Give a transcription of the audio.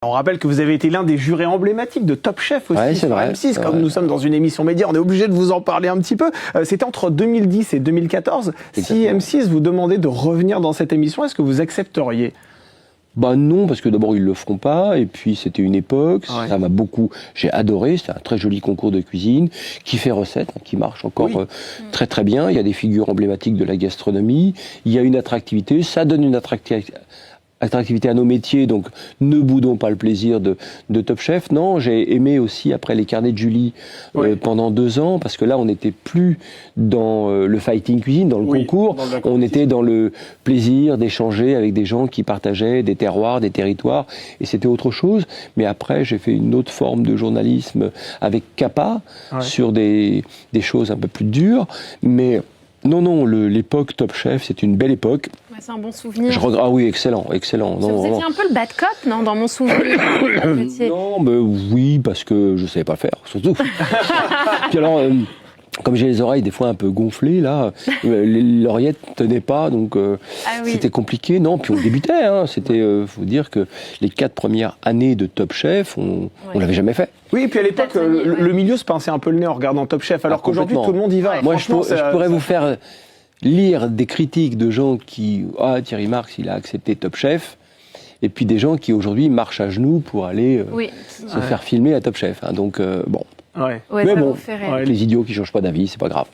On rappelle que vous avez été l'un des jurés emblématiques de Top Chef aussi sur M6. Comme nous sommes dans une émission média, on est obligé de vous en parler un petit peu. C'était entre 2010 et 2014. Exactement. Si M6 vous demandait de revenir dans cette émission, est-ce que vous accepteriez ? Bah non, parce que d'abord ils le feront pas, et puis c'était une époque, ça m'a beaucoup, j'ai adoré, c'était un très joli concours de cuisine, qui fait recette, qui marche encore très très bien, il y a des figures emblématiques de la gastronomie, il y a une attractivité, ça donne une attractivité à nos métiers, donc ne boudons pas le plaisir de Top Chef. Non, j'ai aimé aussi, après les carnets de Julie, pendant 2 ans, parce que là, on n'était plus dans le fighting cuisine, dans le concours, on était dans le plaisir d'échanger avec des gens qui partageaient des terroirs, des territoires, et c'était autre chose. Mais après, j'ai fait une autre forme de journalisme avec Capa, sur des choses un peu plus dures, mais... Non, l'époque Top Chef, c'est une belle époque. Ouais, c'est un bon souvenir. Ah oui, excellent. Non, vous étiez un peu le bad cop, non, dans mon souvenir. Non, mais oui, parce que je ne savais pas le faire, surtout. Puis alors, comme j'ai les oreilles des fois un peu gonflées, là, l'oreillette ne tenait pas, donc c'était compliqué. Non, puis on débutait. C'était, faut dire que les 4 premières années de Top Chef, on l'avait jamais fait. Oui, et puis à l'époque, le milieu se pinçait un peu le nez en regardant Top Chef, alors qu'aujourd'hui, tout le monde y va. Moi, je pourrais vous faire lire des critiques de gens qui... Ah, Thierry Marx, il a accepté Top Chef. Et puis des gens qui, aujourd'hui, marchent à genoux pour aller se faire filmer à Top Chef. Donc, bon. Ouais. Mais bon, les idiots qui ne changent pas d'avis, c'est pas grave.